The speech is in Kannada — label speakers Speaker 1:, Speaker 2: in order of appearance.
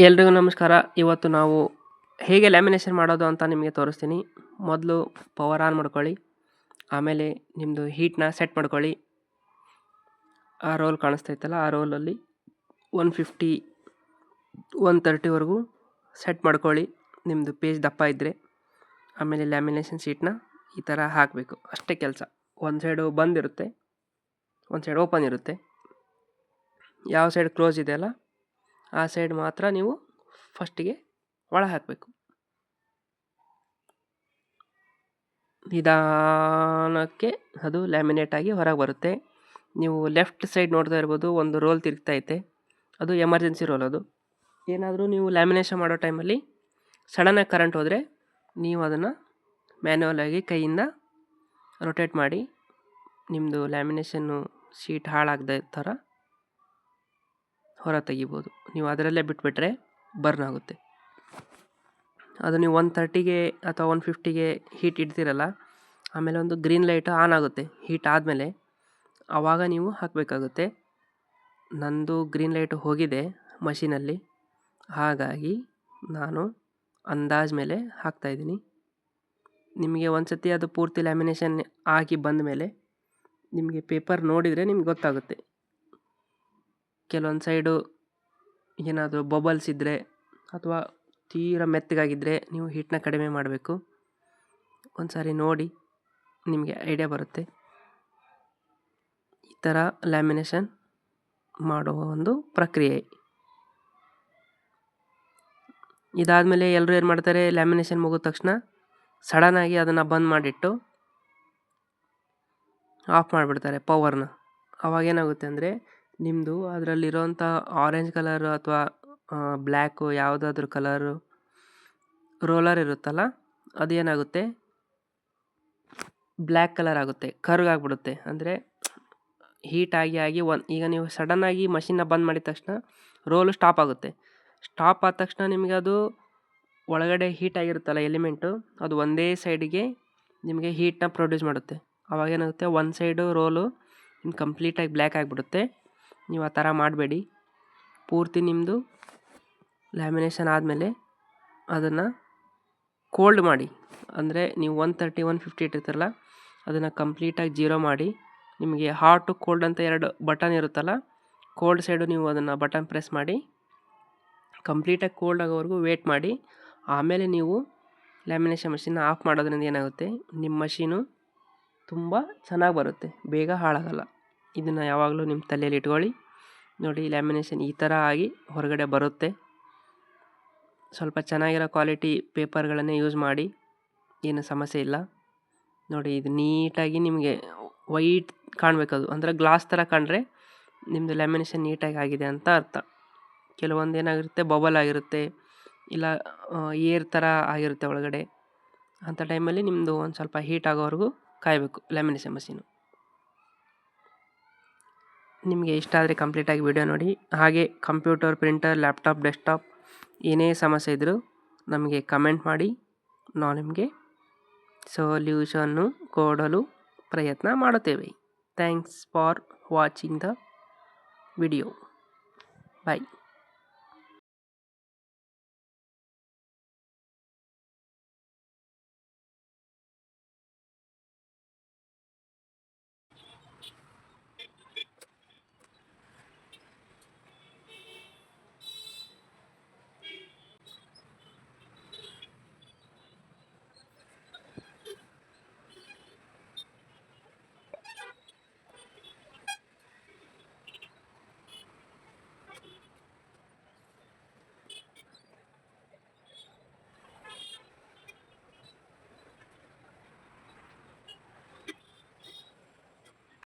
Speaker 1: ಎಲ್ರಿಗೂ ನಮಸ್ಕಾರ. ಇವತ್ತು ನಾವು ಹೇಗೆ ಲ್ಯಾಮಿನೇಷನ್ ಮಾಡೋದು ಅಂತ ನಿಮಗೆ ತೋರಿಸ್ತೀನಿ. ಮೊದಲು ಪವರ್ ಆನ್ ಮಾಡ್ಕೊಳ್ಳಿ. ಆಮೇಲೆ ನಿಮ್ಮದು ಹೀಟ್ನ ಸೆಟ್ ಮಾಡ್ಕೊಳ್ಳಿ. ಆ ರೋಲ್ ಕಾಣಿಸ್ತೈತಲ್ಲ, ಆ ರೋಲಲ್ಲಿ 150 130ವರೆಗೂ ಸೆಟ್ ಮಾಡ್ಕೊಳ್ಳಿ. ನಿಮ್ಮದು ಪೇಜ್ ದಪ್ಪ ಇದ್ದರೆ. ಆಮೇಲೆ ಲ್ಯಾಮಿನೇಷನ್ ಶೀಟ್ನ ಈ ಥರ ಹಾಕಬೇಕು, ಅಷ್ಟೇ ಕೆಲಸ. ಒಂದು ಸೈಡು ಬಂದಿರುತ್ತೆ, ಒಂದು ಸೈಡ್ ಓಪನ್ ಇರುತ್ತೆ. ಯಾವ ಸೈಡ್ ಕ್ಲೋಸ್ ಇದೆಯಲ್ಲ ಆ ಸೈಡ್ ಮಾತ್ರ ನೀವು ಫಸ್ಟಿಗೆ ಒಳ ಹಾಕಬೇಕು. ನಿಧಾನಕ್ಕೆ ಅದು ಲ್ಯಾಮಿನೇಟ್ ಆಗಿ ಹೊರಗೆ ಬರುತ್ತೆ. ನೀವು ಲೆಫ್ಟ್ ಸೈಡ್ ನೋಡ್ತಾ ಇರ್ಬೋದು, ಒಂದು ರೋಲ್ ತಿರುಗ್ತಾ ಐತೆ. ಅದು ಎಮರ್ಜೆನ್ಸಿ ರೋಲ್. ಅದು ಏನಾದರೂ ನೀವು ಲ್ಯಾಮಿನೇಷನ್ ಮಾಡೋ ಟೈಮಲ್ಲಿ ಸಡನ್ನಾಗಿ ಕರೆಂಟ್ ಹೋದರೆ ನೀವು ಅದನ್ನು ಮ್ಯಾನ್ಯುವಲ್ ಆಗಿ ಕೈಯಿಂದ ರೊಟೇಟ್ ಮಾಡಿ ನಿಮ್ಮದು ಲ್ಯಾಮಿನೇಷನ್ನು ಶೀಟ್ ಹಾಳಾಗದ ಥರ ಹೊರ ತೆಗಿಬೋದು. ನೀವು ಅದರಲ್ಲೇ ಬಿಟ್ಬಿಟ್ರೆ ಬರ್ನ್ ಆಗುತ್ತೆ. ಅದು ನೀವು 130ಗೆ ಅಥವಾ 150ಗೆ ಹೀಟ್ ಇಡ್ತೀರಲ್ಲ, ಆಮೇಲೆ ಒಂದು ಗ್ರೀನ್ ಲೈಟ್ ಆನ್ ಆಗುತ್ತೆ ಹೀಟ್ ಆದಮೇಲೆ. ಆವಾಗ ನೀವು ಹಾಕಬೇಕಾಗುತ್ತೆ. ನಂದು ಗ್ರೀನ್ ಲೈಟ್ ಹೋಗಿದೆ ಮಷೀನಲ್ಲಿ, ಹಾಗಾಗಿ ನಾನು ಅಂದಾಜು ಮೇಲೆ ಹಾಕ್ತಾಯಿದ್ದೀನಿ. ನಿಮಗೆ ಒಂದು ಸತಿ ಅದು ಪೂರ್ತಿ ಲ್ಯಾಮಿನೇಷನ್ ಆಗಿ ಬಂದ ಮೇಲೆ ನಿಮಗೆ ಪೇಪರ್ ನೋಡಿದರೆ ನಿಮ್ಗೆ ಗೊತ್ತಾಗುತ್ತೆ. ಕೆಲವೊಂದು ಸೈಡು ಏನಾದರೂ ಬಬಲ್ಸ್ ಇದ್ದರೆ ಅಥವಾ ತೀರ ಮೆತ್ತಗಾಗಿದ್ದರೆ ನೀವು ಹೀಟ್ನ ಕಡಿಮೆ ಮಾಡಬೇಕು. ಒಂದು ಸಾರಿ ನೋಡಿ ನಿಮಗೆ ಐಡಿಯಾ ಬರುತ್ತೆ. ಈ ಥರ ಲ್ಯಾಮಿನೇಷನ್ ಮಾಡುವ ಒಂದು ಪ್ರಕ್ರಿಯೆ. ಇದಾದಮೇಲೆ ಎಲ್ಲರೂ ಏನು ಮಾಡ್ತಾರೆ, ಲ್ಯಾಮಿನೇಷನ್ ಮುಗಿದ ತಕ್ಷಣ ಸಡನ್ನಾಗಿ ಅದನ್ನು ಬಂದ್ ಮಾಡಿಟ್ಟು ಆಫ್ ಮಾಡಿಬಿಡ್ತಾರೆ ಪವರ್ನ. ಅವಾಗೇನಾಗುತ್ತೆ ಅಂದರೆ ನಿಮ್ಮದು ಅದರಲ್ಲಿರೋಂಥ ಆರೆಂಜ್ ಕಲರು ಅಥವಾ ಬ್ಲ್ಯಾಕು ಯಾವುದಾದ್ರೂ ಕಲರು ರೋಲರ್ ಇರುತ್ತಲ್ಲ, ಅದೇನಾಗುತ್ತೆ ಬ್ಲ್ಯಾಕ್ ಕಲರ್ ಆಗುತ್ತೆ, ಕರ್ಗಾಗ್ಬಿಡುತ್ತೆ. ಅಂದರೆ ಹೀಟ್ ಆಗಿ ಈಗ ನೀವು ಸಡನ್ನಾಗಿ ಮಷಿನ್ನ ಬಂದ್ ಮಾಡಿದ ತಕ್ಷಣ ರೋಲು ಸ್ಟಾಪ್ ಆಗುತ್ತೆ. ಸ್ಟಾಪ್ ಆದ ತಕ್ಷಣ ನಿಮಗೆ ಅದು ಒಳಗಡೆ ಹೀಟ್ ಆಗಿರುತ್ತಲ್ಲ ಎಲಿಮೆಂಟು, ಅದು ಒಂದೇ ಸೈಡಿಗೆ ನಿಮಗೆ ಹೀಟ್ನ ಪ್ರೊಡ್ಯೂಸ್ ಮಾಡುತ್ತೆ. ಅವಾಗೇನಾಗುತ್ತೆ, ಒಂದು ಸೈಡು ರೋಲು ಕಂಪ್ಲೀಟಾಗಿ ಬ್ಲ್ಯಾಕ್ ಆಗಿಬಿಡುತ್ತೆ. ನೀವು ಆ ಥರ ಮಾಡಬೇಡಿ. ಪೂರ್ತಿ ನಿಮ್ಮದು ಲ್ಯಾಮಿನೇಷನ್ ಆದಮೇಲೆ ಅದನ್ನು ಕೋಲ್ಡ್ ಮಾಡಿ. ಅಂದರೆ ನೀವು 130 150 ಇಟ್ಟಿರ್ತಾರಲ್ಲ, ಅದನ್ನು ಕಂಪ್ಲೀಟಾಗಿ 0 ಮಾಡಿ. ನಿಮಗೆ ಹಾಟು ಕೋಲ್ಡ್ ಅಂತ 2 ಬಟನ್ ಇರುತ್ತಲ್ಲ, ಕೋಲ್ಡ್ ಸೈಡು ನೀವು ಅದನ್ನು ಬಟನ್ ಪ್ರೆಸ್ ಮಾಡಿ ಕಂಪ್ಲೀಟಾಗಿ ಕೋಲ್ಡ್ ಆಗೋವರೆಗೂ ವೇಟ್ ಮಾಡಿ. ಆಮೇಲೆ ನೀವು ಲ್ಯಾಮಿನೇಷನ್ ಮಷೀನ್ನ ಆಫ್ ಮಾಡೋದ್ರಿಂದ ಏನಾಗುತ್ತೆ, ನಿಮ್ಮ ಮಷೀನು ತುಂಬ ಚೆನ್ನಾಗಿ ಬರುತ್ತೆ, ಬೇಗ ಹಾಳಾಗಲ್ಲ. ಇದನ್ನು ಯಾವಾಗಲೂ ನಿಮ್ಮ ತಲೆಯಲ್ಲಿ ಇಟ್ಕೊಳ್ಳಿ. ನೋಡಿ, ಲ್ಯಾಮಿನೇಷನ್ ಈ ಥರ ಆಗಿ ಹೊರಗಡೆ ಬರುತ್ತೆ. ಸ್ವಲ್ಪ ಚೆನ್ನಾಗಿರೋ ಕ್ವಾಲಿಟಿ ಪೇಪರ್ಗಳನ್ನೇ ಯೂಸ್ ಮಾಡಿ, ಏನು ಸಮಸ್ಯೆ ಇಲ್ಲ. ನೋಡಿ, ಇದು ನೀಟಾಗಿ ನಿಮಗೆ ವೈಟ್ ಕಾಣಬೇಕದು, ಅಂದರೆ ಗ್ಲಾಸ್ ಥರ ಕಂಡ್ರೆ ನಿಮ್ಮದು ಲ್ಯಾಮಿನೇಷನ್ ನೀಟಾಗಿ ಆಗಿದೆ ಅಂತ ಅರ್ಥ. ಕೆಲವೊಂದು ಏನಾಗಿರುತ್ತೆ, ಬಬಲ್ ಆಗಿರುತ್ತೆ, ಇಲ್ಲ ಏರ್ ಥರ ಆಗಿರುತ್ತೆ ಒಳಗಡೆ. ಅಂಥ ಟೈಮಲ್ಲಿ ನಿಮ್ಮದು ಒಂದು ಸ್ವಲ್ಪ ಹೀಟ್ ಆಗೋವರೆಗೂ ಕಾಯಬೇಕು ಲ್ಯಾಮಿನೇಷನ್ ಮಷೀನು. ನಿಮಗೆ ಇಷ್ಟ ಆದರೆ ಕಂಪ್ಲೀಟಾಗಿ ವಿಡಿಯೋ ನೋಡಿ. ಹಾಗೆ ಕಂಪ್ಯೂಟರ್, ಪ್ರಿಂಟರ್, ಲ್ಯಾಪ್ಟಾಪ್, ಡೆಸ್ಕ್ಟಾಪ್ ಏನೇ ಸಮಸ್ಯೆ ಇದ್ದರೂ ನಮಗೆ ಕಮೆಂಟ್ ಮಾಡಿ. ನಾವು ನಿಮಗೆ ಸೊಲ್ಯೂಷನ್ನು ಕೊಡಲು ಪ್ರಯತ್ನ ಮಾಡುತ್ತೇವೆ. Thanks for watching the video. Bye.